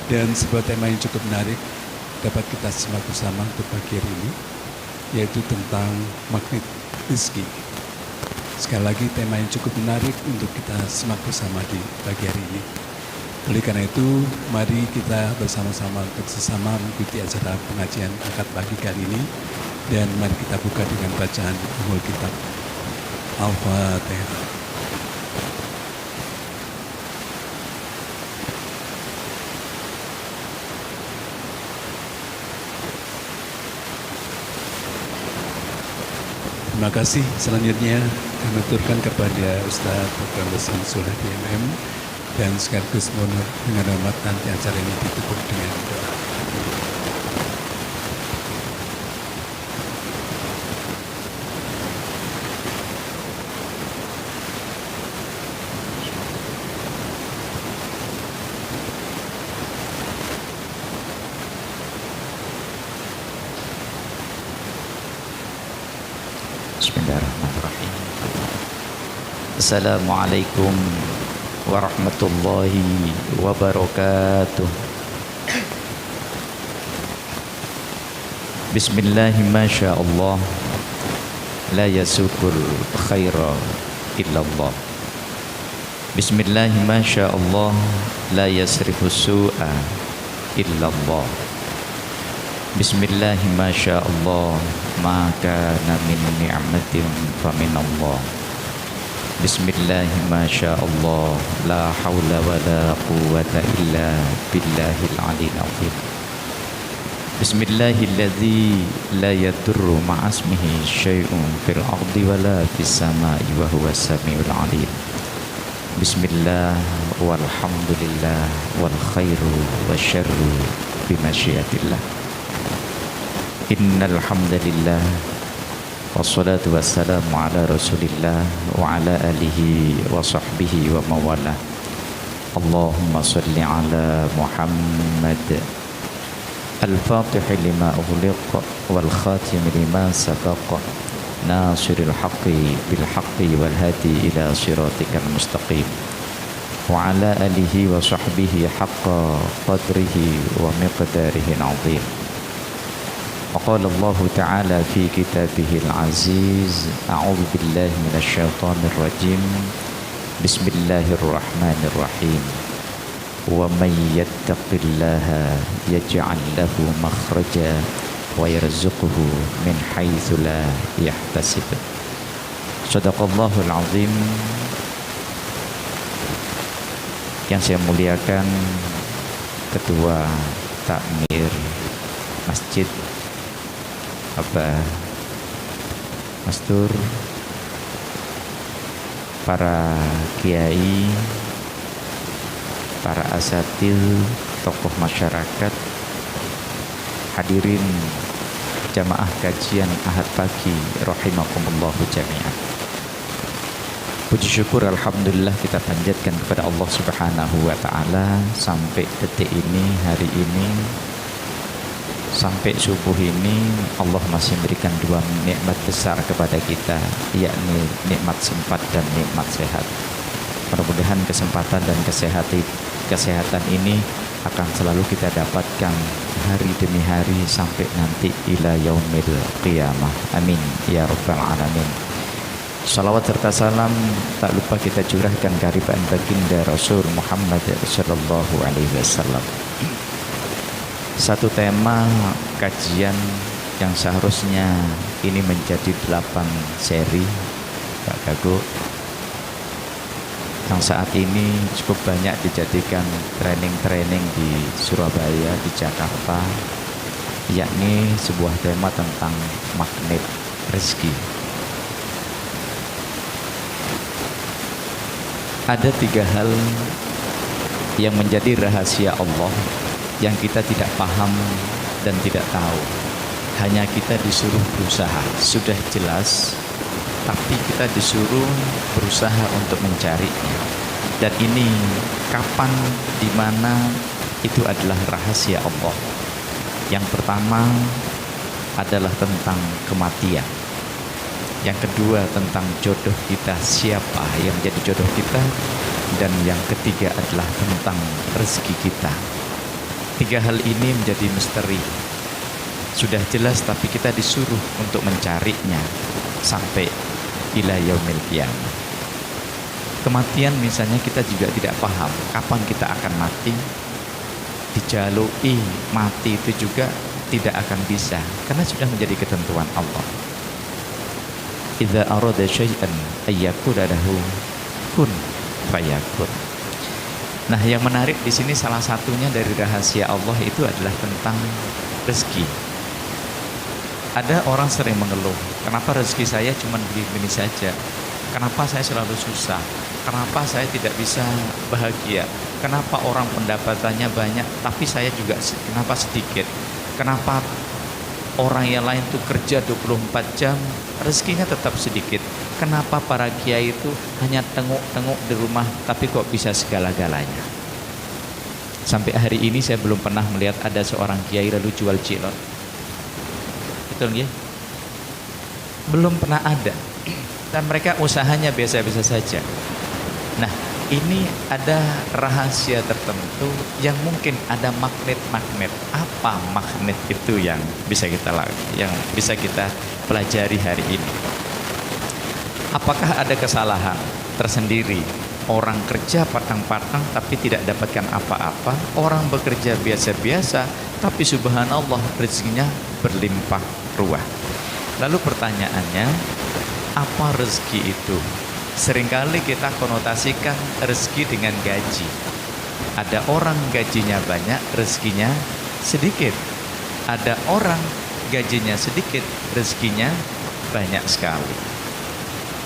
Dan sebuah tema yang cukup menarik dapat kita simak bersama untuk pagi hari ini, yaitu tentang magnet rezeki. Sekali lagi tema yang cukup menarik untuk kita simak bersama di pagi hari ini. Oleh karena itu, mari kita bersama-sama untuk sesama mengikuti acara pengajian akad pagi kali ini. Dan mari kita buka dengan bacaan Ummul Kitab. Al-Fatihah. Terima kasih. Selanjutnya kami aturkan kepada Ustaz Dr. Samsul Hadi MM dan sekaligus mohon dengan hormat nanti acara ini ditutup dengan doa. Bismillahirrahmanirrahim. Assalamualaikum warahmatullahi wabarakatuh. Bismillahi masyaallah, la yasukul khaira illallah. Bismillahi masyaallah, la yasrifu su'a illallah. Bismillahi masyaallah, ma kana min ni'matin faminallah. Bismillahi masyaallah, la haula wa la quwwata illa billahil aliyyil azim. Bismillahilladzi la yadurru ma'asmihi syai'un fil ardi wa la fis samai wa huwas samiul alim. Bismillah walhamdulillah wal khairu wasyarru bimasyiatillah. Innal hamdalillah wassalatu wassalamu ala rasulillah wa ala alihi wa sahbihi wa mawala. Allahumma salli ala Muhammad al-fatih lima ughliq wal khatim lima sabaq nasiril haqqi bil haqqi wal hadi ila siratikal mustaqim wa ala alihi wa sahbihi haqqa qadrihi wa miqdarihi al-azim. وقال الله تعالى في كتابه العزيز أعوذ بالله من الشيطان الرجيم بسم الله الرحمن الرحيم ومن يتق الله يجعل له مخرجا ويرزقه من حيث لا يحتسب. صدق الله العظيم. Yang saya muliakan Ketua Takmir Masjid Mas Tur, para kiai, para asatidz, tokoh masyarakat, hadirin jamaah kajian Ahad pagi rahimakumullah jami'an. Puji syukur alhamdulillah kita panjatkan kepada Allah Subhanahu wa taala sampai detik ini, hari ini, sampai subuh ini Allah masih memberikan dua nikmat besar kepada kita, yakni nikmat sempat dan nikmat sehat. Mudah-mudahan kesempatan dan kesehatan ini akan selalu kita dapatkan hari demi hari sampai nanti ila yaumil qiyamah. Amin ya rabbal alamin. Salawat serta salam tak lupa kita curahkan kehadiran baginda Rasul Muhammad sallallahu alaihi wasallam. Satu tema kajian yang seharusnya ini menjadi 8 seri, Pak Gago, yang saat ini cukup banyak dijadikan training di Surabaya, di Jakarta, yakni sebuah tema tentang magnet rezeki. Ada 3 hal yang menjadi rahasia Allah yang kita tidak paham dan tidak tahu. Hanya kita disuruh berusaha, sudah jelas, tapi kita disuruh berusaha untuk mencarinya. Dan ini kapan, di mana, itu adalah rahasia Allah. Yang pertama adalah tentang kematian. Yang kedua tentang jodoh kita, siapa yang menjadi jodoh kita. Dan yang ketiga adalah tentang rezeki kita. Tiga hal ini menjadi misteri. Sudah jelas tapi kita disuruh untuk mencarinya sampai ila yaumil qiyamah. Kematian misalnya kita juga tidak paham kapan kita akan mati. Dijalui mati itu juga tidak akan bisa karena sudah menjadi ketentuan Allah. Idza arada syai'an ayyakuna lahu kun fayakun. Nah, yang menarik di sini salah satunya dari rahasia Allah itu adalah tentang rezeki. Ada orang sering mengeluh, kenapa rezeki saya cuma begini saja? Kenapa saya selalu susah? Kenapa saya tidak bisa bahagia? Kenapa orang pendapatannya banyak tapi saya juga kenapa sedikit? Kenapa orang yang lain tuh kerja 24 jam rezekinya tetap sedikit? Kenapa para kiai itu hanya tengok-tengok di rumah tapi kok bisa segala-galanya? Sampai hari ini saya belum pernah melihat ada seorang kiai lalu jual cilok. Betul ya? Belum pernah ada. Dan mereka usahanya biasa-biasa saja. Nah, ini ada rahasia tertentu yang mungkin ada magnet-magnet. Apa magnet itu yang bisa kita pelajari hari ini? Apakah ada kesalahan tersendiri? Orang kerja patang-patang tapi tidak dapatkan apa-apa. Orang bekerja biasa-biasa tapi subhanallah rezekinya berlimpah ruah. Lalu pertanyaannya, apa rezeki itu? Seringkali kita konotasikan rezeki dengan gaji. Ada orang gajinya banyak, rezekinya sedikit. Ada orang gajinya sedikit, rezekinya banyak sekali.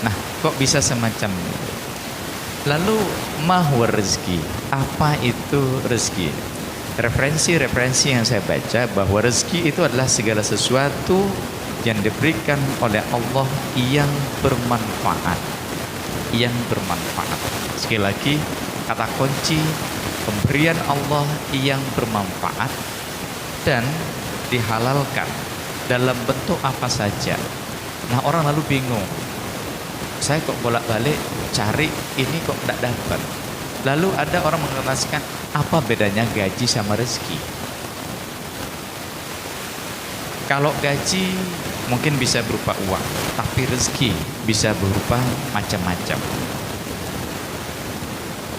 Nah, kok bisa semacam ini? Lalu mahwa rezeki? Apa itu rezeki? Referensi-referensi yang saya baca bahwa rezeki itu adalah segala sesuatu yang diberikan oleh Allah yang bermanfaat. Yang bermanfaat. Sekali lagi, kata kunci pemberian Allah yang bermanfaat dan dihalalkan dalam bentuk apa saja. Nah, orang lalu bingung. Saya kok bolak-balik cari ini kok tidak dapat. Lalu ada orang mengatakan, apa bedanya gaji sama rezeki? Kalau gaji mungkin bisa berupa uang, tapi rezeki bisa berupa macam-macam.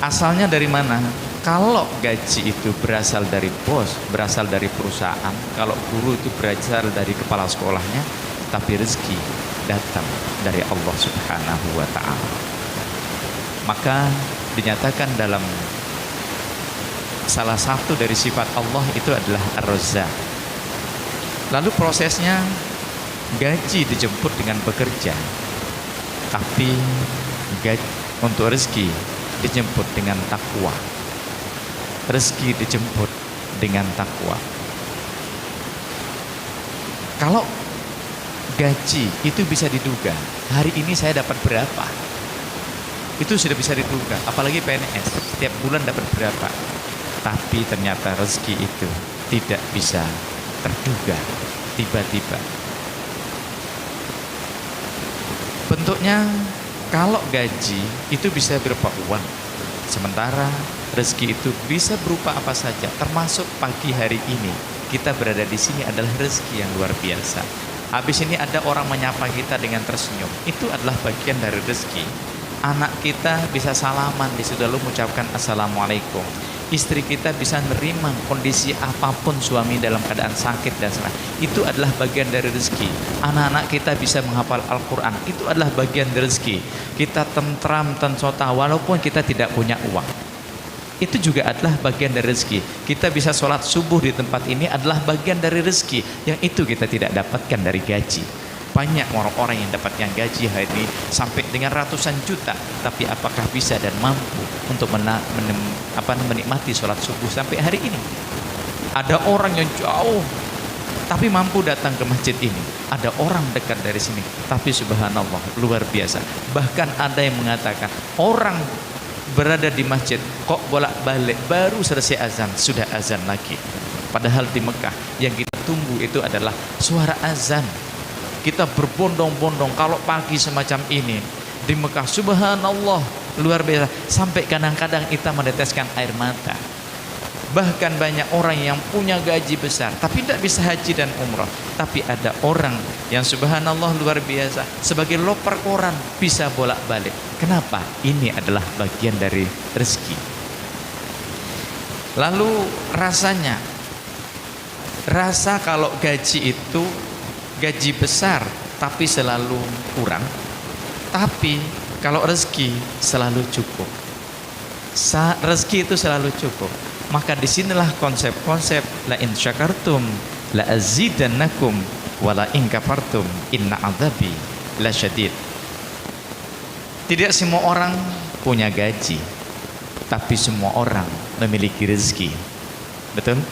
Asalnya dari mana? Kalau gaji itu berasal dari bos, berasal dari perusahaan, kalau guru itu berasal dari kepala sekolahnya, tapi rezeki datang dari Allah Subhanahu wa ta'ala. Maka dinyatakan dalam salah satu dari sifat Allah itu adalah Ar-Razzaq. Lalu prosesnya gaji dijemput dengan bekerja, tapi untuk rezeki dijemput dengan takwa. Rezeki dijemput dengan takwa. Kalau gaji itu bisa diduga, hari ini saya dapat berapa, itu sudah bisa diduga. Apalagi PNS, setiap bulan dapat berapa. Tapi ternyata rezeki itu tidak bisa terduga tiba-tiba. Bentuknya, kalau gaji itu bisa berupa uang, sementara rezeki itu bisa berupa apa saja, termasuk pagi hari ini kita berada di sini adalah rezeki yang luar biasa. Habis ini ada orang menyapa kita dengan tersenyum, itu adalah bagian dari rezeki. Anak kita bisa salaman di situ lalu mengucapkan assalamualaikum. Istri kita bisa menerima kondisi apapun suami dalam keadaan sakit dan sebagainya. Itu adalah bagian dari rezeki. Anak-anak kita bisa menghafal Al-Quran. Itu adalah bagian dari rezeki. Kita tentram, tensota walaupun kita tidak punya uang. Itu juga adalah bagian dari rezeki. Kita bisa sholat subuh di tempat ini adalah bagian dari rezeki. Yang itu kita tidak dapatkan dari gaji. Banyak orang-orang yang dapatkan gaji hari ini sampai dengan ratusan juta, tapi apakah bisa dan mampu untuk menikmati sholat subuh sampai hari ini? Ada orang yang jauh tapi mampu datang ke masjid ini. Ada orang dekat dari sini tapi subhanallah luar biasa. Bahkan ada yang mengatakan orang berada di masjid kok bolak-balik baru selesai azan sudah azan lagi. Padahal di Mekah yang kita tunggu itu adalah suara azan. Kita berbondong-bondong kalau pagi semacam ini di Mekah, subhanallah luar biasa, sampai kadang-kadang kita meneteskan air mata. Bahkan banyak orang yang punya gaji besar tapi tidak bisa haji dan umrah. Tapi ada orang yang subhanallah luar biasa, sebagai loper koran bisa bolak-balik. Kenapa? Ini adalah bagian dari rezeki. Lalu rasanya, rasa kalau gaji itu gaji besar tapi selalu kurang, tapi kalau rezeki selalu cukup. Rezeki itu selalu cukup. Maka disinilah konsep-konsep la in syakartum la azidannakum wa la in kafartum inna adzabi lasyadid. Tidak semua orang punya gaji, tapi semua orang memiliki rezeki. Betul?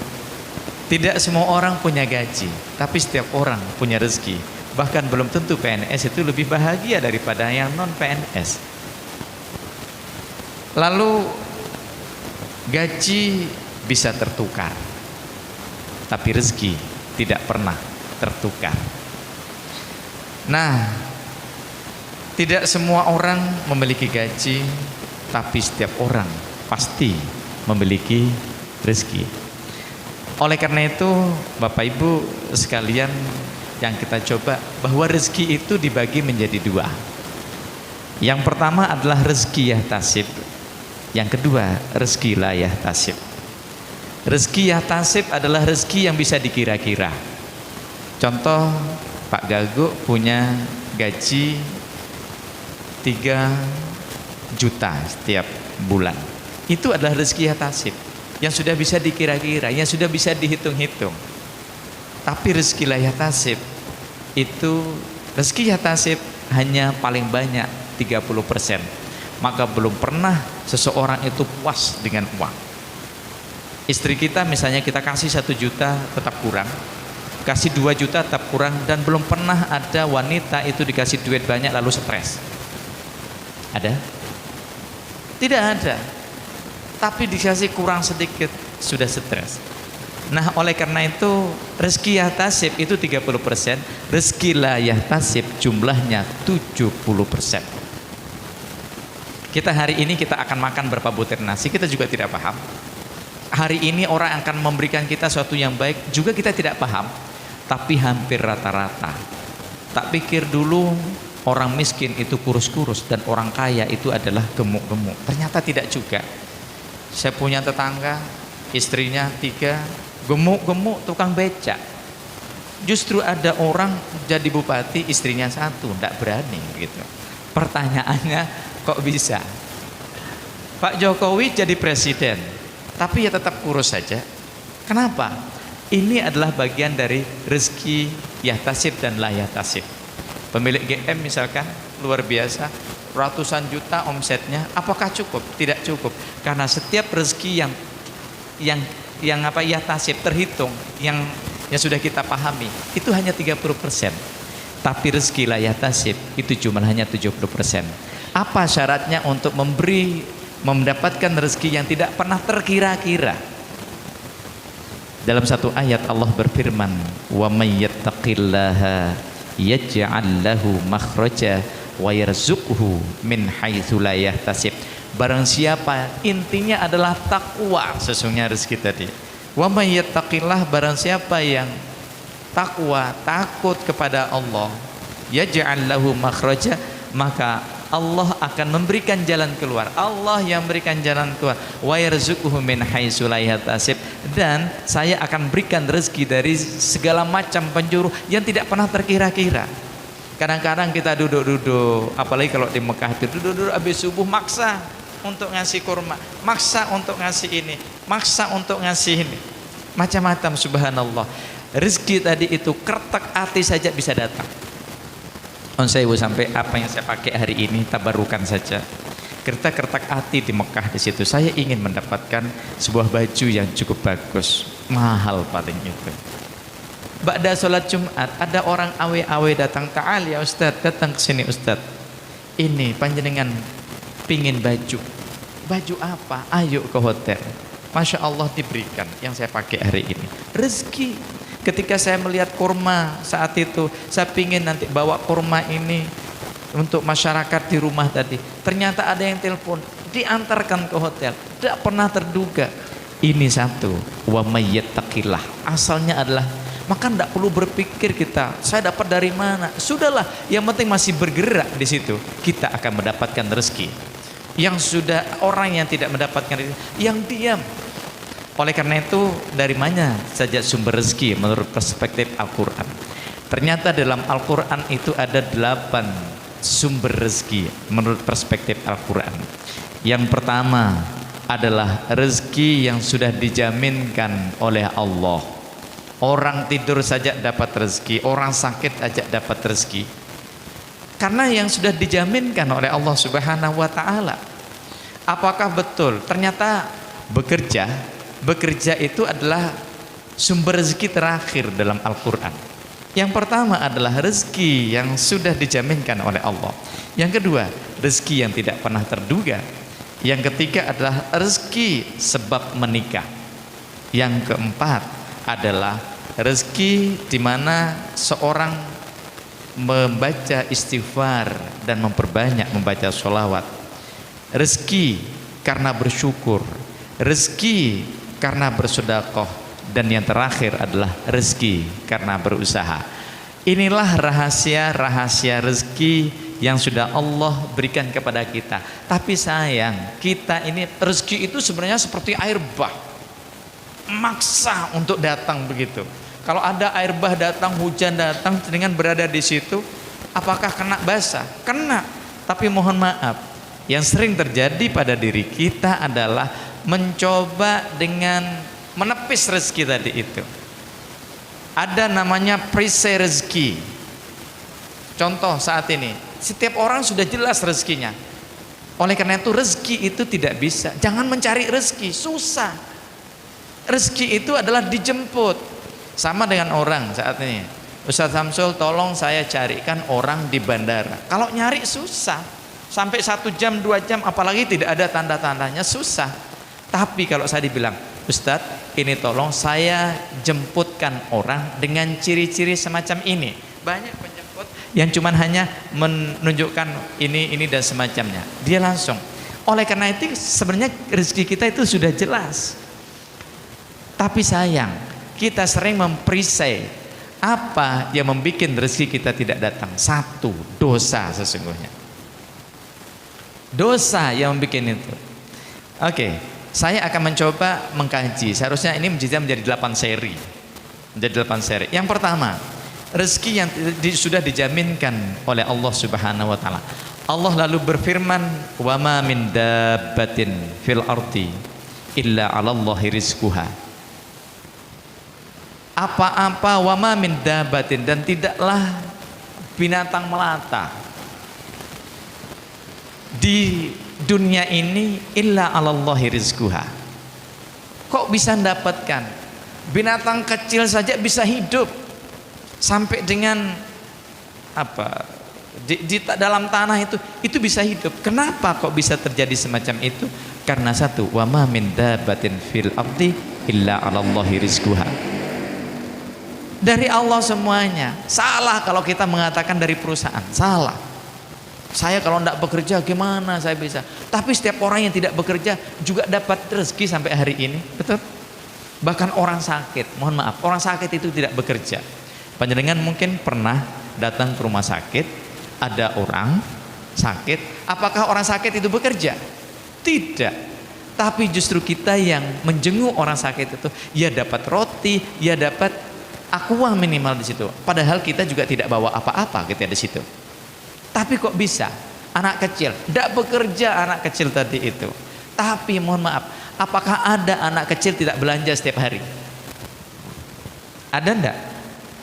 Tidak semua orang punya gaji, tapi setiap orang punya rezeki. Bahkan belum tentu PNS itu lebih bahagia daripada yang non PNS. Lalu gaji bisa tertukar, tapi rezeki tidak pernah tertukar. Nah, tidak semua orang memiliki gaji, tapi setiap orang pasti memiliki rezeki. Oleh karena itu, Bapak Ibu sekalian, yang kita coba bahwa rezeki itu dibagi menjadi dua. Yang pertama adalah rezeki yahtasib. Yang kedua, rezeki la yahtasib. Rezeki yahtasib adalah rezeki yang bisa dikira-kira. Contoh, Pak Gaguk punya gaji 3 juta setiap bulan. Itu adalah rezeki yahtasib yang sudah bisa dikira-kira, yang sudah bisa dihitung-hitung. Tapi rezeki la yahtasib itu, rezeki yahtasib hanya paling banyak 30%. Maka belum pernah seseorang itu puas dengan uang. Istri kita misalnya kita kasih 1 juta tetap kurang, kasih 2 juta tetap kurang, dan belum pernah ada wanita itu dikasih duit banyak lalu stres. Ada? Tidak ada. Tapi dikasih kurang sedikit sudah stres. Nah, oleh karena itu rezeki yahtasib itu 30%, rezeki la yahtasib jumlahnya 70%. Kita hari ini kita akan makan berapa butir nasi, kita juga tidak paham. Hari ini orang akan memberikan kita sesuatu yang baik, juga kita tidak paham. Tapi hampir rata-rata. Tak pikir dulu orang miskin itu kurus-kurus dan orang kaya itu adalah gemuk-gemuk. Ternyata tidak juga. Saya punya tetangga, istrinya 3, gemuk-gemuk tukang becak. Justru ada orang jadi bupati, istrinya 1, tidak berani gitu. Pertanyaannya, kok bisa? Pak Jokowi jadi presiden, tapi ya tetap kurus saja. Kenapa? Ini adalah bagian dari rezeki yahtasib dan la yahtasib. Pemilik GM misalkan luar biasa, ratusan juta omsetnya, apakah cukup? Tidak cukup, karena setiap rezeki yang yahtasib terhitung, yang sudah kita pahami, itu hanya 30%. Tapi rezeki la yahtasib itu jumlahnya 70%. Apa syaratnya untuk mendapatkan rezeki yang tidak pernah terkira-kira? Dalam satu ayat Allah berfirman, "Wa may yattaqillaha yaj'al lahu makhraja wa yarzuqhu min haitsu la yahtasib." Barang siapa, intinya adalah takwa sesungguhnya rezeki tadi. Wa may yattaqillah, barang siapa yang takwa, takut kepada Allah, yaj'al lahu makhraja, maka Allah akan memberikan jalan keluar. Allah yang memberikan jalan keluar. Wa yarzuquhu min haitsu la yahtasib, dan saya akan berikan rezeki dari segala macam penjuru yang tidak pernah terkira-kira. Kadang-kadang kita duduk-duduk, apalagi kalau di Mekah itu duduk-duduk habis subuh maksa untuk ngasih kurma, maksa untuk ngasih ini, maksa untuk ngasih ini. Macam-macam subhanallah. Rezeki tadi itu kertak hati saja bisa datang. Saya sampai apa yang saya pakai hari ini tabarukan saja. Kertak-kertak hati di Mekah di situ. Saya ingin mendapatkan sebuah baju yang cukup bagus, mahal paling itu. Ba'da sholat Jumat ada orang awe-awe datang, "Ta'al ya Ustaz, datang ke sini Ustaz. Ini panjenengan pingin baju. Baju apa? Ayo ke hotel." Masya Allah diberikan yang saya pakai hari ini. Rezeki. Ketika saya melihat kurma saat itu, saya pingin nanti bawa kurma ini untuk masyarakat di rumah tadi. Ternyata ada yang telepon, diantarkan ke hotel. Tidak pernah terduga. Ini satu, wa mayyattaqillah. Asalnya adalah, maka tidak perlu berpikir kita, saya dapat dari mana? Sudahlah, yang penting masih bergerak di situ, kita akan mendapatkan rezeki. Yang sudah orang yang tidak mendapatkan rezeki, yang diam. Oleh karena itu, dari mana saja sumber rezeki menurut perspektif Al-Quran? Ternyata dalam Al-Quran itu ada 8 sumber rezeki menurut perspektif Al-Quran. Yang pertama adalah rezeki yang sudah dijaminkan oleh Allah. Orang tidur saja dapat rezeki, orang sakit aja dapat rezeki. Karena yang sudah dijaminkan oleh Allah Subhanahu wa taala. Apakah betul? Ternyata bekerja itu adalah sumber rezeki terakhir dalam Al-Qur'an. Yang pertama adalah rezeki yang sudah dijaminkan oleh Allah. Yang kedua, rezeki yang tidak pernah terduga. Yang ketiga adalah rezeki sebab menikah. Yang keempat adalah rezeki di mana seorang membaca istighfar dan memperbanyak membaca sholawat. Rezeki karena bersyukur, rezeki karena bersedekah, dan yang terakhir adalah rezeki karena berusaha. Inilah rahasia-rahasia rezeki yang sudah Allah berikan kepada kita. Tapi sayang, kita ini rezeki itu sebenarnya seperti air bah, maksa untuk datang begitu. Kalau ada air bah datang, hujan datang, dengan berada di situ, apakah kena basah? Kena. Tapi mohon maaf, yang sering terjadi pada diri kita adalah mencoba dengan menepis rezeki tadi itu. Ada namanya perisai rezeki. Contoh saat ini, setiap orang sudah jelas rezekinya. Oleh karena itu rezeki itu tidak bisa. Jangan mencari rezeki, susah. Rezeki itu adalah dijemput. Sama dengan orang saat ini. Ustaz Samsul, tolong saya carikan orang di bandara. Kalau nyari susah. Sampai 1 jam, 2 jam, apalagi tidak ada tanda-tandanya, susah. Tapi kalau saya dibilang, Ustadz, ini tolong saya jemputkan orang dengan ciri-ciri semacam ini. Banyak penjemput yang cuman hanya menunjukkan ini dan semacamnya. Dia langsung. Oleh karena itu sebenarnya rezeki kita itu sudah jelas. Tapi sayang, kita sering memperisai apa yang membuat rezeki kita tidak datang. Satu, dosa sesungguhnya. Dosa yang membuat itu. Oke, saya akan mencoba mengkaji. Seharusnya ini menjadi 8 seri. Menjadi 8 seri. Yang pertama, rezeki yang sudah dijaminkan oleh Allah Subhanahu wa taala. Allah lalu berfirman, "Wa ma min dabbatin fil ardi illa 'alallahi rizquha." Apa-apa, wa ma min dabbatin, dan tidaklah binatang melata di dunia ini illa 'alallahi rizquha. Kok bisa mendapatkan? Binatang kecil saja bisa hidup sampai dengan apa? Di dalam tanah itu bisa hidup. Kenapa kok bisa terjadi semacam itu? Karena satu, wa ma min dabbatin fil ardi illa 'alallahi rizquha. Dari Allah semuanya. Salah kalau kita mengatakan dari perusahaan, salah. Saya kalau tidak bekerja gimana saya bisa? Tapi setiap orang yang tidak bekerja juga dapat rezeki sampai hari ini, betul? Bahkan orang sakit, mohon maaf, orang sakit itu tidak bekerja. Panjenengan mungkin pernah datang ke rumah sakit, ada orang sakit, apakah orang sakit itu bekerja? Tidak. Tapi justru kita yang menjenguk orang sakit itu, ya dapat roti, ya dapat aqua minimal di situ. Padahal kita juga tidak bawa apa-apa kita di situ. Tapi kok bisa anak kecil tidak bekerja, anak kecil tadi itu. Tapi mohon maaf, apakah ada anak kecil tidak belanja setiap hari? Ada enggak?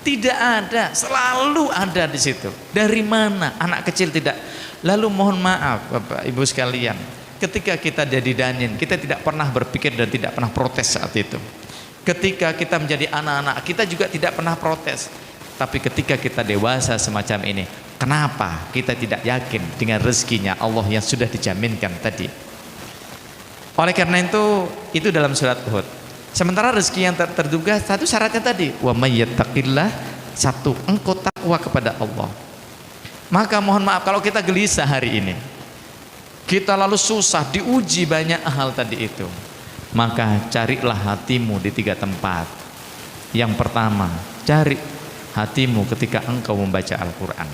Tidak ada, selalu ada di situ. Dari mana anak kecil tidak? Lalu mohon maaf Bapak Ibu sekalian, ketika kita jadi danin, kita tidak pernah berpikir dan tidak pernah protes saat itu. Ketika kita menjadi anak-anak, kita juga tidak pernah protes. Tapi ketika kita dewasa semacam ini, kenapa kita tidak yakin dengan rezekinya Allah yang sudah dijaminkan tadi? Oleh karena itu dalam surat Hud. Sementara rezeki yang terduga, satu syaratnya tadi, wa may yattaqillah, satu, engkau takwa kepada Allah. Maka mohon maaf kalau kita gelisah hari ini, kita lalu susah, diuji banyak hal tadi itu. Maka carilah hatimu di 3 tempat. Yang pertama, cari hatimu ketika engkau membaca Al-Quran.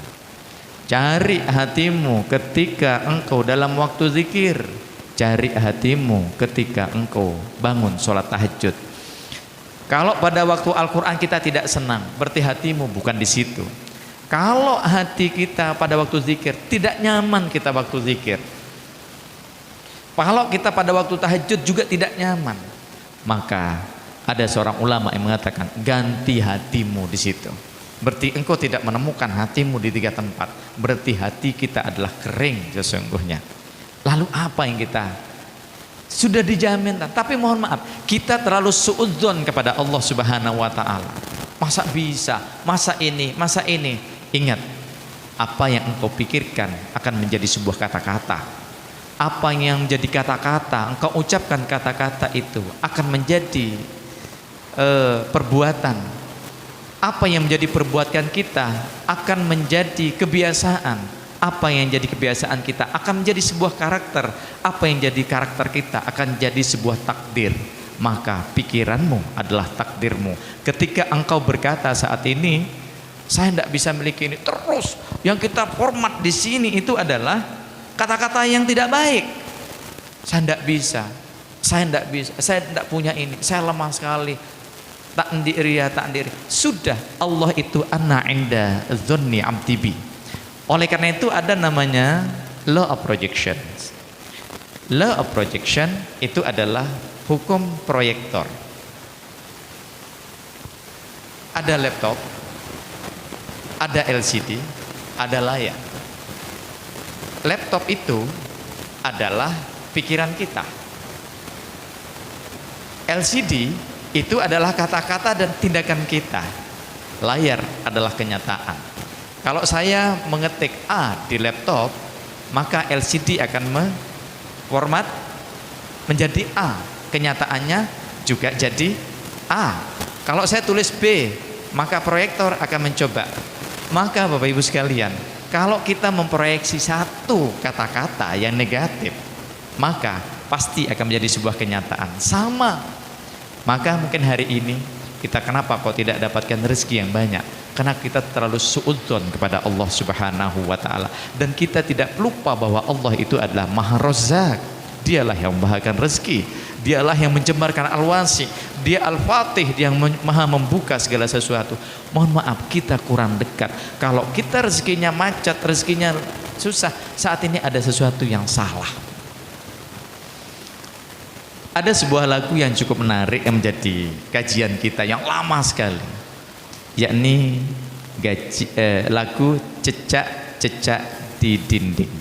Cari hatimu ketika engkau dalam waktu zikir. Cari hatimu ketika engkau bangun sholat tahajud. Kalau pada waktu Al-Quran kita tidak senang, berarti hatimu bukan di situ. Kalau hati kita pada waktu zikir tidak nyaman, kita waktu zikir. Kalau kita pada waktu tahajud juga tidak nyaman, maka ada seorang ulama yang mengatakan ganti hatimu di situ. Berarti engkau tidak menemukan hatimu di 3 tempat. Berarti hati kita adalah kering sesungguhnya. Lalu apa yang kita sudah dijamin? Tapi mohon maaf, kita terlalu suudzon kepada Allah Subhanahu wa taala. Masa bisa, masa ini, masa ini. Ingat, apa yang engkau pikirkan akan menjadi sebuah kata-kata. Apa yang menjadi kata-kata, engkau ucapkan kata-kata itu akan menjadi perbuatan. Apa yang menjadi perbuatan kita akan menjadi kebiasaan. Apa yang jadi kebiasaan kita akan menjadi sebuah karakter. Apa yang jadi karakter kita akan jadi sebuah takdir. Maka pikiranmu adalah takdirmu. Ketika engkau berkata saat ini, saya tidak bisa memiliki ini, terus yang kita format di sini itu adalah kata-kata yang tidak baik. Saya tidak bisa, saya tidak punya ini, saya lemah sekali. Tak ndiri ya tak ndiri. Sudah, Allah itu ana inda dzanni abdi bi. Oleh karena itu ada namanya law of projection. Law of projection itu adalah hukum proyektor. Ada laptop, ada LCD, ada layar. Laptop itu adalah pikiran kita. LCD itu adalah kata-kata dan tindakan kita. Layar adalah kenyataan. Kalau saya mengetik A di laptop, maka LCD akan format menjadi A. Kenyataannya juga jadi A. Kalau saya tulis B, maka proyektor akan mencoba. Maka Bapak Ibu sekalian, kalau kita memproyeksi satu kata-kata yang negatif, maka pasti akan menjadi sebuah kenyataan. Sama. Maka mungkin hari ini kita kenapa kok tidak dapatkan rezeki yang banyak? Karena kita terlalu suudzon kepada Allah Subhanahu wa taala, dan kita tidak lupa bahwa Allah itu adalah Maha Razzaq. Dialah yang membahagiakan rezeki, dialah yang mencemarkan al-wasi, dia al-fatih, dia yang maha membuka segala sesuatu. Mohon maaf, kita kurang dekat. Kalau kita rezekinya macet, rezekinya susah, saat ini ada sesuatu yang salah. Ada sebuah lagu yang cukup menarik yang menjadi kajian kita yang lama sekali, yakni lagu Cecak-cecak di dinding.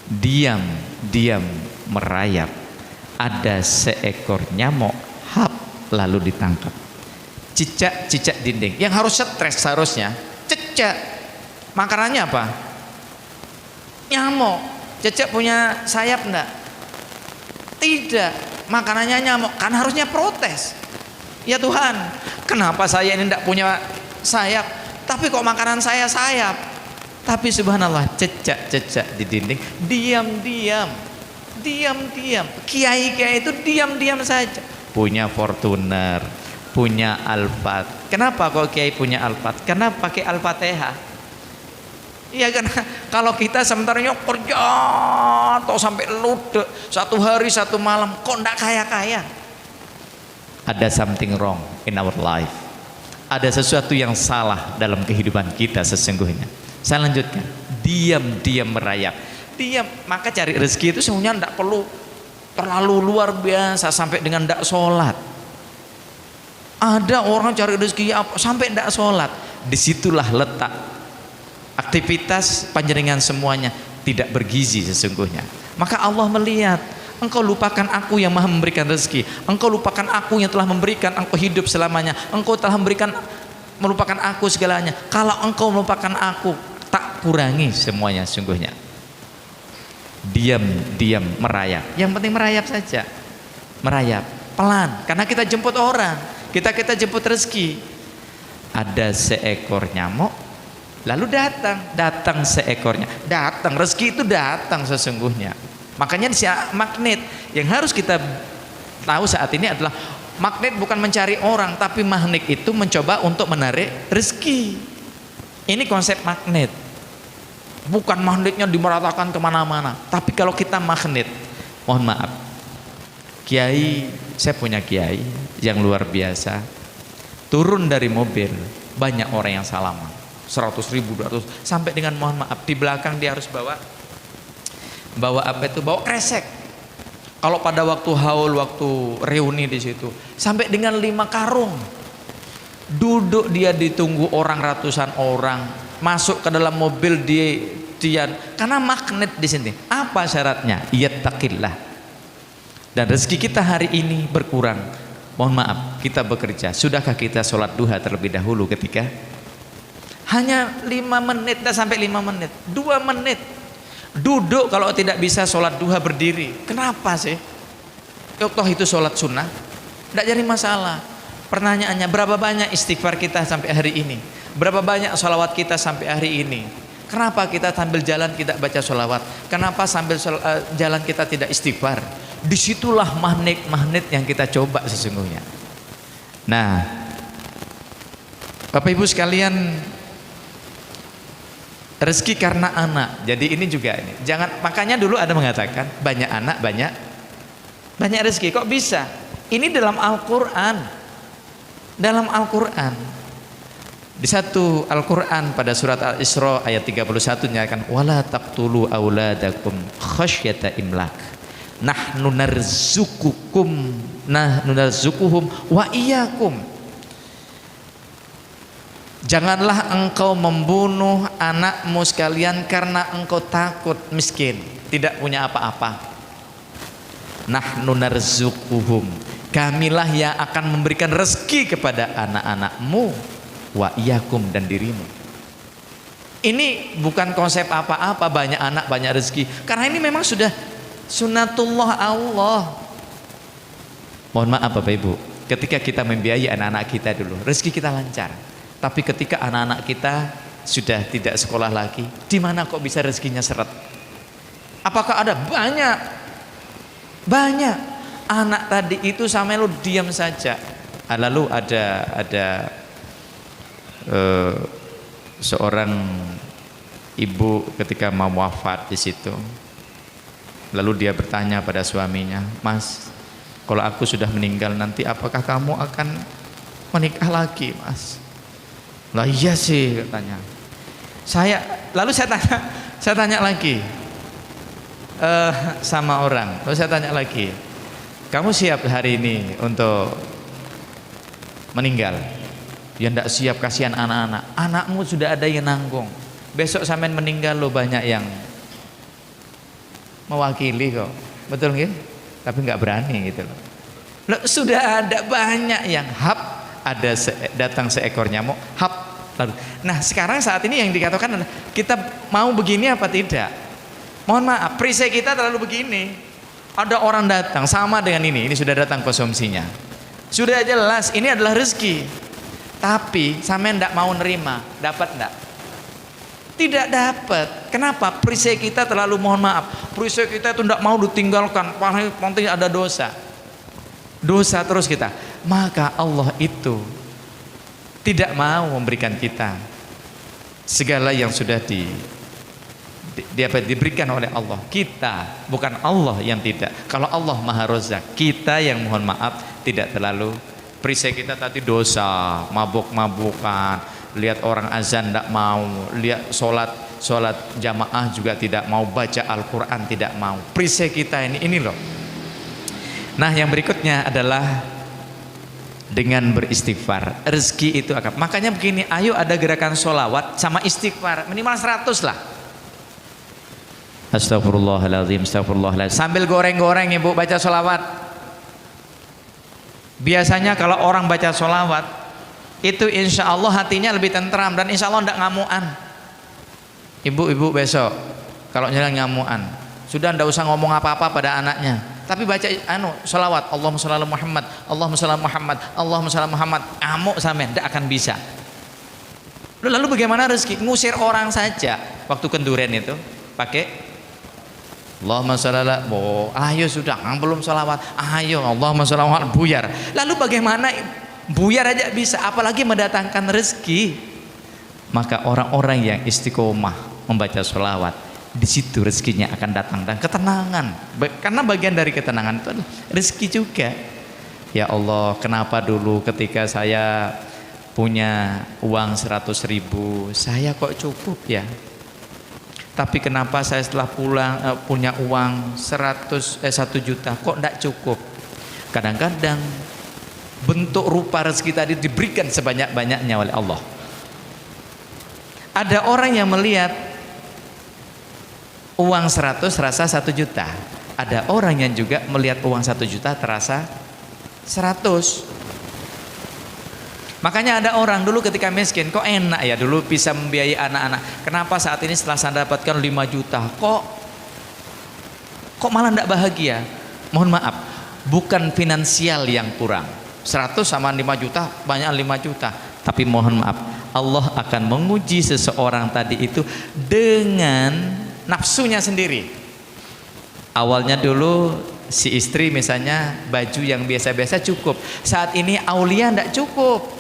Diam-diam merayap, ada seekor nyamuk hap lalu ditangkap. Cicak-cicak dinding yang harus stres, seharusnya cecak. Makanannya apa? Nyamuk. Cecak punya sayap enggak? Tidak. Makanannya nyamuk, kan harusnya protes. Ya Tuhan, kenapa saya ini enggak punya sayap, tapi kok makanan saya sayap? Tapi subhanallah, cecak-cecak di dinding, diam-diam. Kiai-kiai itu diam-diam saja. Punya Fortuner, punya Alphard. Kenapa kok kiai punya Alphard? Karena pakai Al-Fatihah. Iya kan? Kalau kita sementaranya kerja atau sampai lude 1 hari 1 malam, kok ndak kaya-kaya? Ada something wrong in our life. Ada sesuatu yang salah dalam kehidupan kita sesungguhnya. Saya lanjutkan. Diam-diam merayap. Diam, maka cari rezeki itu semuanya tidak perlu terlalu luar biasa sampai dengan tidak sholat. Ada orang cari rezeki sampai tidak sholat. Disitulah letak aktivitas panjenengan semuanya tidak bergizi sesungguhnya. Maka Allah melihat, engkau lupakan aku yang maha memberikan rezeki, engkau lupakan aku yang telah memberikan engkau hidup selamanya, engkau telah melupakan aku segalanya. Kalau engkau melupakan aku, tak kurangi semuanya sungguhnya. Diam-diam merayap. Yang penting merayap saja. Merayap pelan, karena kita jemput orang, kita jemput rezeki. Ada seekor nyamuk, lalu datang seekornya, rezeki itu datang sesungguhnya. Makanya di magnet yang harus kita tahu saat ini adalah magnet bukan mencari orang, tapi magnet itu mencoba untuk menarik rezeki. Ini konsep magnet. Bukan magnetnya dimeratakan kemana-mana, tapi kalau kita magnet, mohon maaf, kiai, saya punya kiai yang luar biasa, turun dari mobil banyak orang yang salaman, 100.000, 200, sampai dengan mohon maaf di belakang dia harus bawa apa itu, bawa kresek. Kalau pada waktu haul, waktu reuni di situ, sampai dengan 5 karung. Duduk dia ditunggu orang, ratusan orang, masuk ke dalam mobil dia karena magnet di sini. Apa syaratnya? Yattaqillah. Dan rezeki kita hari ini berkurang. Mohon maaf, kita bekerja. Sudahkah kita sholat duha terlebih dahulu ketika hanya 5 menit, tak sampai 5 menit, 2 menit. Duduk kalau tidak bisa sholat duha berdiri. Kenapa sih? Toh itu sholat sunnah, tidak jadi masalah. Pertanyaannya, berapa banyak istighfar kita sampai hari ini? Berapa banyak sholawat kita sampai hari ini? Kenapa kita sambil jalan tidak baca sholawat? Kenapa sambil jalan kita tidak istighfar? Disitulah magnet-magnet yang kita coba sesungguhnya. Nah, Bapak Ibu sekalian, rezeki karena anak. Jadi ini juga ini. Jangan, makanya dulu ada mengatakan banyak anak banyak rezeki. Kok bisa? Ini dalam Al-Qur'an. Dalam Al-Qur'an. Di satu Al-Qur'an pada surat Al-Isra ayat 31 nyatakan wala taqtulu auladakum khasyata imlak. Nahnu narzukuhum wa iyyakum. Janganlah engkau membunuh anakmu sekalian karena engkau takut miskin, tidak punya apa-apa. Nahnu narzukuhum, kamilah yang akan memberikan rezeki kepada anak-anakmu, wa iyyakum, dan dirimu. Ini bukan konsep apa-apa banyak anak banyak rezeki, karena ini memang sudah sunnatullah Allah. Mohon maaf Bapak Ibu, ketika kita membiayai anak-anak kita dulu, rezeki kita lancar. Tapi ketika anak-anak kita sudah tidak sekolah lagi, di mana kok bisa rezekinya seret? Apakah ada banyak anak tadi itu sampai lu diam saja. Lalu ada seorang ibu ketika mau wafat di situ. Lalu dia bertanya pada suaminya, "Mas, kalau aku sudah meninggal nanti apakah kamu akan menikah lagi, Mas?" "Lah iya sih," katanya. Lalu saya tanya lagi sama orang. Lalu saya tanya lagi, "Kamu siap hari ini untuk meninggal?" "Ya enggak siap, kasihan anak-anak." "Anakmu sudah ada yang nanggung. Besok sampean meninggal lo banyak yang mewakili kok." "Betul nggih?" Tapi nggak berani gitu loh. Loh, sudah ada banyak yang ada datang seekor nyamuk lalu. Nah sekarang saat ini yang dikatakan adalah kita mau begini apa tidak. Mohon maaf, perisai kita terlalu begini. Ada orang datang sama dengan ini sudah datang konsumsinya, sudah jelas ini adalah rezeki, tapi sampean tidak mau nerima, dapat enggak? Tidak dapat. Kenapa? Perisai kita terlalu, mohon maaf, perisai kita itu tidak mau ditinggalkan, nanti ada dosa terus kita. Maka Allah itu tidak mau memberikan kita segala yang sudah diberikan oleh Allah. Kita, bukan Allah yang tidak. Kalau Allah Maha Rozak, kita yang mohon maaf tidak terlalu. Perisai kita tadi dosa, mabuk-mabukan, lihat orang azan tidak mau, lihat sholat jamaah juga tidak mau, baca Al-Quran tidak mau. Perisai kita ini loh. Nah yang berikutnya adalah dengan beristighfar, rezeki itu akan. Makanya begini, ayo ada gerakan sholawat sama istighfar minimal 100 lah. Astagfirullahaladzim, astagfirullahaladzim. Sambil goreng-goreng ibu baca sholawat. Biasanya kalau orang baca sholawat itu insya Allah hatinya lebih tentram dan insya Allah tidak ngamuan. Ibu-ibu besok kalau jalan ngamuan, sudah tidak usah ngomong apa-apa pada anaknya, tapi baca sholawat, Allahumma sholli ala Muhammad, Allahumma sholli ala Muhammad, Allahumma sholli ala Muhammad. Amuk sampean tidak akan bisa. Lalu bagaimana rezeki? Ngusir orang saja. Waktu kenduren itu pakai Allahumma sholli ala, oh, ayo sudah, belum sholawat, ayo Allahumma sholli ala, buyar. Lalu bagaimana buyar aja bisa, apalagi mendatangkan rezeki? Maka orang-orang yang istiqomah membaca sholawat, di situ rezekinya akan datang dan ketenangan. Karena bagian dari ketenangan itu adalah rezeki juga. Ya Allah, kenapa dulu ketika saya punya uang 100.000 saya kok cukup ya, tapi kenapa saya setelah pulang punya uang 1 juta kok tidak cukup? Kadang-kadang bentuk rupa rezeki tadi diberikan sebanyak-banyaknya oleh Allah. Ada orang yang melihat uang 100 terasa 1 juta, ada orang yang juga melihat uang 1 juta terasa 100. Makanya ada orang dulu ketika miskin, kok enak ya dulu bisa membiayai anak-anak. Kenapa saat ini setelah saya dapatkan 5 juta, kok malah tidak bahagia? Mohon maaf, bukan finansial yang kurang. 100 sama 5 juta, banyak 5 juta. Tapi mohon maaf, Allah akan menguji seseorang tadi itu dengan nafsunya sendiri. Awalnya dulu si istri misalnya baju yang biasa-biasa cukup. Saat ini aulia tidak cukup.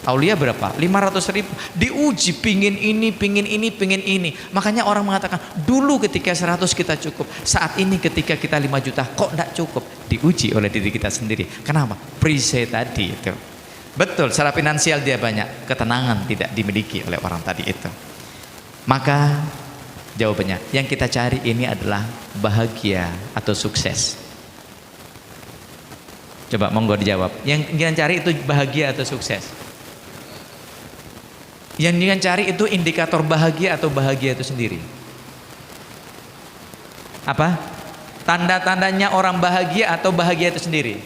Aulia berapa? 500.000. Diuji pingin ini, pingin ini, pingin ini. Makanya orang mengatakan dulu ketika 100 kita cukup, saat ini ketika kita 5 juta kok tidak cukup? Diuji oleh diri kita sendiri. Kenapa? Perisai tadi itu. Betul, secara finansial dia banyak, ketenangan tidak dimiliki oleh orang tadi itu. Maka jawabannya, yang kita cari ini adalah bahagia atau sukses. Coba monggo dijawab. Yang kita cari itu bahagia atau sukses? Yang kita cari itu indikator bahagia atau bahagia itu sendiri? Apa? Tanda-tandanya orang bahagia atau bahagia itu sendiri?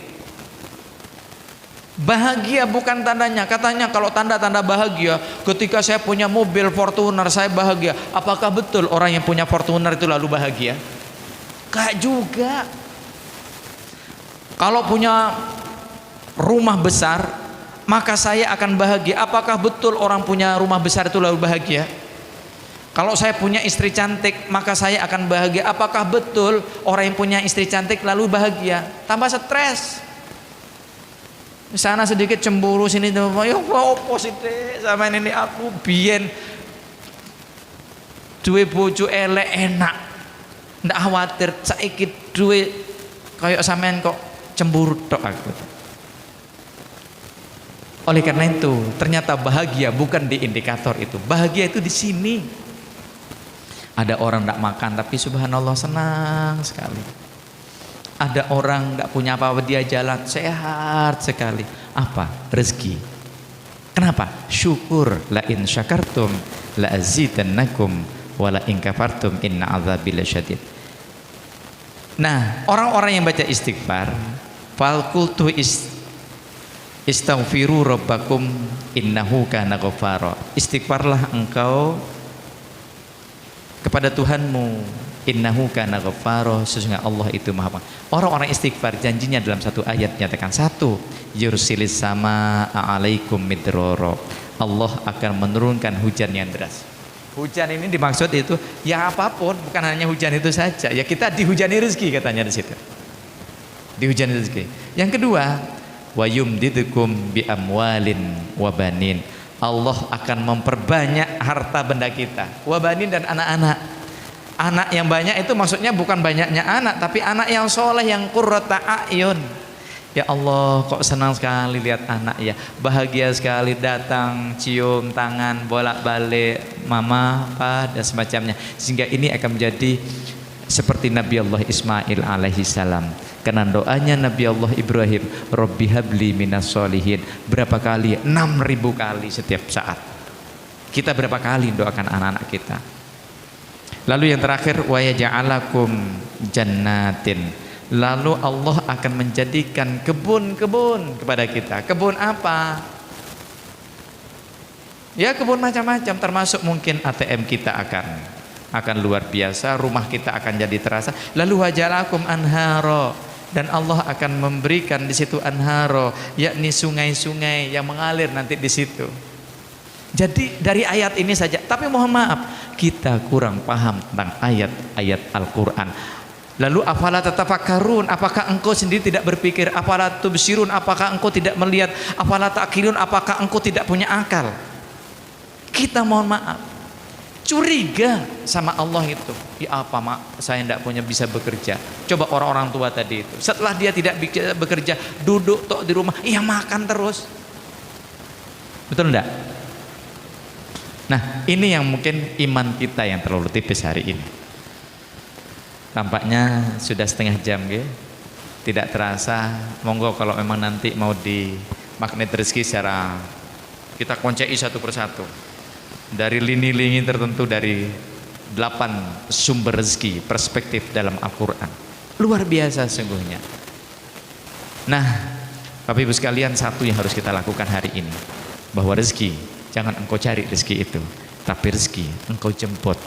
Bahagia bukan tandanya. Katanya kalau tanda-tanda bahagia, ketika saya punya mobil Fortuner saya bahagia. Apakah betul orang yang punya Fortuner itu lalu bahagia? Enggak juga. Kalau punya rumah besar maka saya akan bahagia. Apakah betul orang punya rumah besar itu lalu bahagia? Kalau saya punya istri cantik maka saya akan bahagia. Apakah betul orang yang punya istri cantik lalu bahagia? Tambah stres. Sana sedikit cemburu, sini ya positif sama ini aku biyen duwe bojo elek enak. Ndak khawatir saiki duwe kayak sampean kok cemburu tok aku. Oleh karena itu, ternyata bahagia bukan di indikator itu. Bahagia itu di sini. Ada orang tidak makan tapi subhanallah senang sekali. Ada orang tidak punya apa-apa, dia jalan sehat sekali. Apa? Rezeki. Kenapa? Syukur. La in syakartum la azidannakum wa la in kafartum inna adzabi lasyadid. Nah, orang-orang yang baca istighfar, falqultu istaghfiru rabbakum innahu kana ghafara. Istighfarlah engkau kepada Tuhanmu, innahu kana ghafara, sesungguhnya Allah itu Maha Pengampun. Orang-orang istighfar janjinya dalam satu ayat nyatakan, satu, yursilis sama alaikum midrara. Allah akan menurunkan hujan yang deras. Hujan ini dimaksud itu ya apapun, bukan hanya hujan itu saja. Ya kita dihujani rezeki katanya di situ. Dihujani rezeki. Yang kedua, wa yumdidukum bi amwalin wa banin. Allah akan memperbanyak harta benda kita, wa banin, dan anak-anak. Anak yang banyak itu maksudnya bukan banyaknya anak, tapi anak yang soleh, yang qurrata a'yun. Ya Allah, kok senang sekali lihat anak ya, bahagia sekali datang, cium tangan, bolak-balik, mama, apa, dan semacamnya. Sehingga ini akan menjadi seperti Nabi Allah Ismail alaihi salam. Karena doanya Nabi Allah Ibrahim, Rabbi habli minas solihin, berapa kali? 6.000 kali setiap saat. Kita berapa kali doakan anak-anak kita? Lalu yang terakhir, wa yaj'alakum jannatin. Lalu Allah akan menjadikan kebun-kebun kepada kita. Kebun apa? Ya kebun macam-macam, termasuk mungkin ATM kita akan luar biasa, rumah kita akan jadi terasa. Lalu wajalakum anharo, dan Allah akan memberikan di situ anharo, yakni sungai-sungai yang mengalir nanti di situ. Jadi dari ayat ini saja, tapi mohon maaf kita kurang paham tentang ayat-ayat Al-Quran. Lalu afala tatafakkarun, apakah engkau sendiri tidak berpikir? Afala tubsirun, apakah engkau tidak melihat? Afala ta'qilun, apakah engkau tidak punya akal? Kita mohon maaf curiga sama Allah itu. Ya apa mak, saya tidak punya bisa bekerja. Coba orang-orang tua tadi itu, setelah dia tidak bisa bekerja, duduk tok di rumah, iya makan terus. Betul enggak? Nah, ini yang mungkin iman kita yang terlalu tipis hari ini. Tampaknya sudah setengah jam ya. Tidak terasa. Monggo kalau memang nanti mau di magnet rezeki secara kita kuncai satu persatu. Dari lini-lini tertentu dari 8 sumber rezeki perspektif dalam Al-Quran. Luar biasa sungguhnya. Nah, Bapak Ibu sekalian, satu yang harus kita lakukan hari ini, bahwa rezeki jangan engkau cari rezeki itu, tapi rezeki engkau jemput.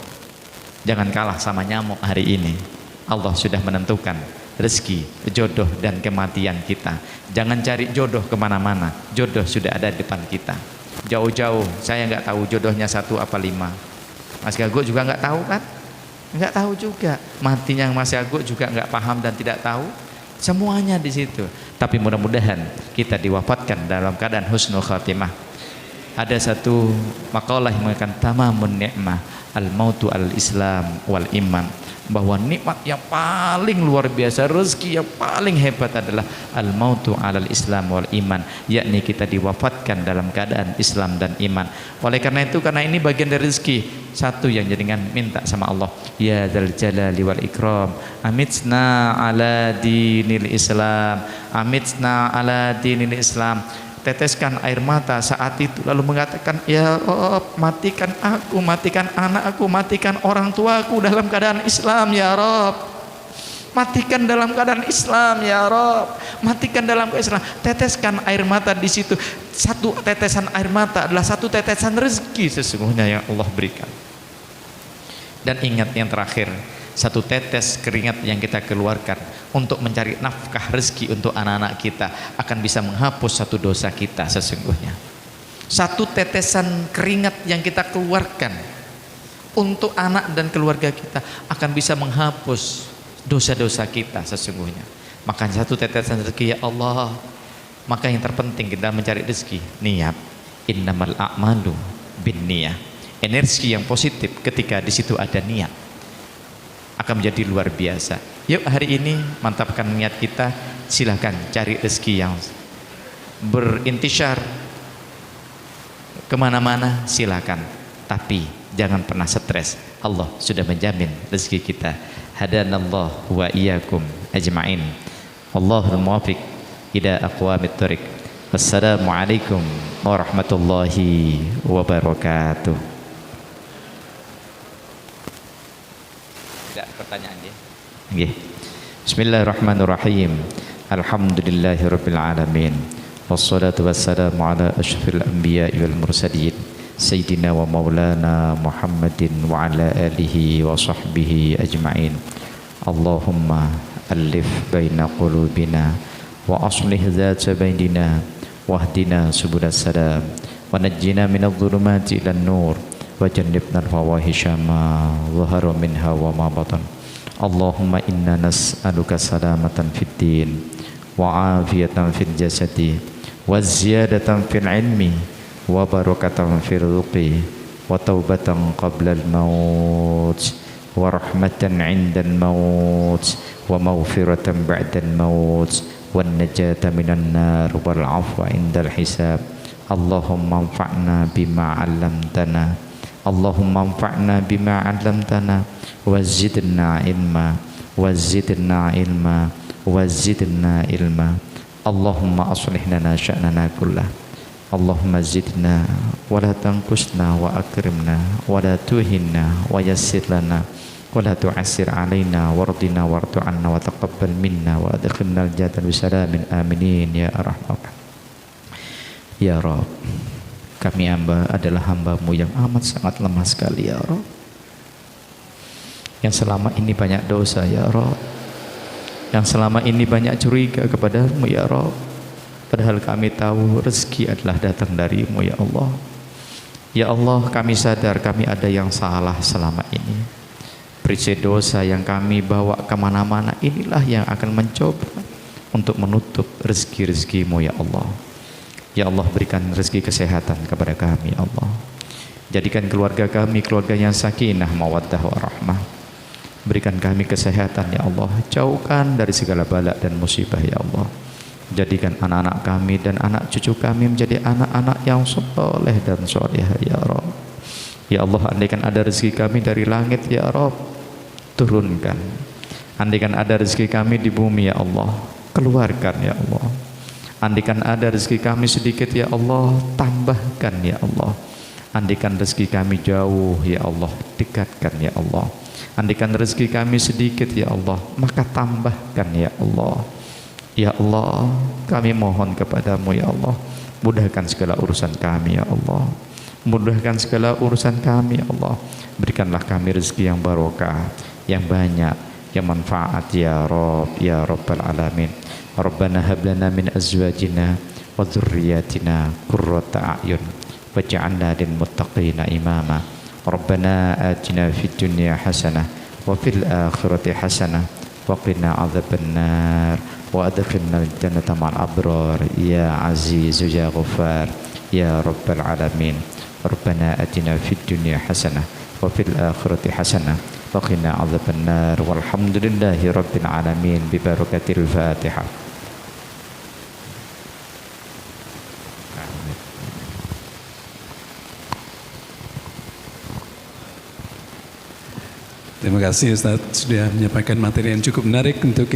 Jangan kalah sama nyamuk hari ini. Allah sudah menentukan rezeki, jodoh dan kematian kita. Jangan cari jodoh kemana-mana. Jodoh sudah ada di depan kita. Jauh-jauh, saya nggak tahu jodohnya 1 apa 5. Mas Gago juga nggak tahu kan? Nggak tahu juga. Matinya Mas Gago juga nggak paham dan tidak tahu. Semuanya di situ. Tapi mudah-mudahan kita diwafatkan dalam keadaan husnul khatimah. Ada satu makalah yang mengatakan tamamun ni'mah al-mautu al-islam wal iman, bahwa nikmat yang paling luar biasa, rezeki yang paling hebat adalah al-mautu alal islam wal iman, yakni kita diwafatkan dalam keadaan Islam dan iman. Oleh karena itu, karena ini bagian dari rezeki, satu yang jangan minta sama Allah, ya dzal jalali wal ikram, amitna ala dinil islam, amitna ala dinil islam. Teteskan air mata saat itu, lalu mengatakan, ya Rob, matikan aku, matikan anak aku, matikan orang tuaku dalam keadaan Islam ya Rob, matikan dalam keadaan Islam ya Rob, matikan dalam keadaan Islam. Teteskan air mata di situ. Satu tetesan air mata adalah satu tetesan rezeki sesungguhnya yang Allah berikan. Dan ingat yang terakhir, satu tetes keringat yang kita keluarkan untuk mencari nafkah rezeki untuk anak-anak kita akan bisa menghapus satu dosa kita sesungguhnya. Satu tetesan keringat yang kita keluarkan untuk anak dan keluarga kita akan bisa menghapus dosa-dosa kita sesungguhnya. Maka satu tetesan rezeki ya Allah. Maka yang terpenting kita mencari rezeki, niat. Innamal a'malu binniyah. Energi yang positif ketika di situ ada niat akan menjadi luar biasa. Yuk hari ini mantapkan niat kita. Silahkan cari rezeki yang berintisyar kemana-mana, silakan. Tapi jangan pernah stres. Allah sudah menjamin rezeki kita. Hadanallah wa iyyakum ajma'in. Allahul muwaffiq ila aqwamit thoriq. Wassalamualaikum warahmatullahi wabarakatuh. Pertanyaan dia. Okay. Bismillahirrahmanirrahim. Alhamdulillahirabbil alamin. Wassalatu wassalamu ala asyrafil anbiya'i wal mursalin sayyidina wa maulana Muhammadin wa ala alihi wa sahbihi ajma'in. Allahumma alif baina qulubina wa aslih dzata bainina wahdina subulas salam wa najjina minadh dhulumati ilan nur wa jannibna al-fawahisha ma dhahara minha wa ma batan. Allahumma inna nas'aluka salamatan fid din wa afiyatan fil jasadi wa ziyadatan fil ilmi wa barakatan fil rizqi wa taubatan qabla al-maut wa rahmatan 'inda al-maut wa maghfiratan ba'da al-maut wa najata minan nar wal 'afwa 'inda al-hisab. Allahumma anfa'na bima 'allamtana. Allahumma anfa'na bima 'allamtana wazidna ilma wazidna ilma wazidna ilma. Allahumma aslih lana sya'nana kullah. Allahumma zidna wa la tanqusna wa akrimna wa la tuhinna wa yassir lana wa la tu'assir alaina wardina wardu anna wa taqabbal minna wa adkhilna al-jannata bisalamin aminin ya arhamar. Ya Rabb, kami hamba adalah hamba-Mu yang amat sangat lemah sekali ya Rabb, yang selama ini banyak dosa ya Rabb, yang selama ini banyak curiga kepada-Mu ya Rabb, padahal kami tahu rezeki adalah datang dari-Mu ya Allah. Ya Allah, kami sadar kami ada yang salah selama ini. perisai dosa yang kami bawa kemana-mana, inilah yang akan mencoba untuk menutup rezeki-rezekimu ya Allah. Ya Allah, berikan rezeki kesehatan kepada kami ya Allah. Jadikan keluarga kami keluarga yang sakinah, mawaddah, warahmah. Berikan kami kesehatan ya Allah. Jauhkan dari segala bala dan musibah ya Allah. Jadikan anak-anak kami dan anak cucu kami menjadi anak-anak yang soleh dan solehah ya Rabb. Ya Allah, andaikan ada rezeki kami dari langit ya Rabb, turunkan. Andaikan ada rezeki kami di bumi ya Allah, keluarkan ya Allah. Andaikan ada rezeki kami sedikit ya Allah, tambahkan ya Allah. Andaikan rezeki kami jauh ya Allah, dekatkan ya Allah. Andaikan rezeki kami sedikit ya Allah, maka tambahkan ya Allah. Ya Allah, kami mohon kepadamu ya Allah, mudahkan segala urusan kami ya Allah. Mudahkan segala urusan kami ya Allah. Berikanlah kami rezeki yang barokah, yang banyak, yang manfaat ya Rabb, ya Rabbal Alamin. Rabbana hab lana min azwajina wa dzurriyyatina qurrata a'yun waj'alna lil muttaqina imama. Rabbana atina fid dunya hasanah wa fil akhirati hasanah wa qina adzabannar wa adkhilna jannata ma'al abrar ya aziz ya ghaffar ya Rabbal Alamin. Rabbana atina fid dunya hasanah wa fil akhirati hasanah wa qina adzabannar walhamdulillahi rabbil alamin bi barakatil Fatihah. Terima kasih Ustaz sudah menyampaikan materi yang cukup menarik untuk kita.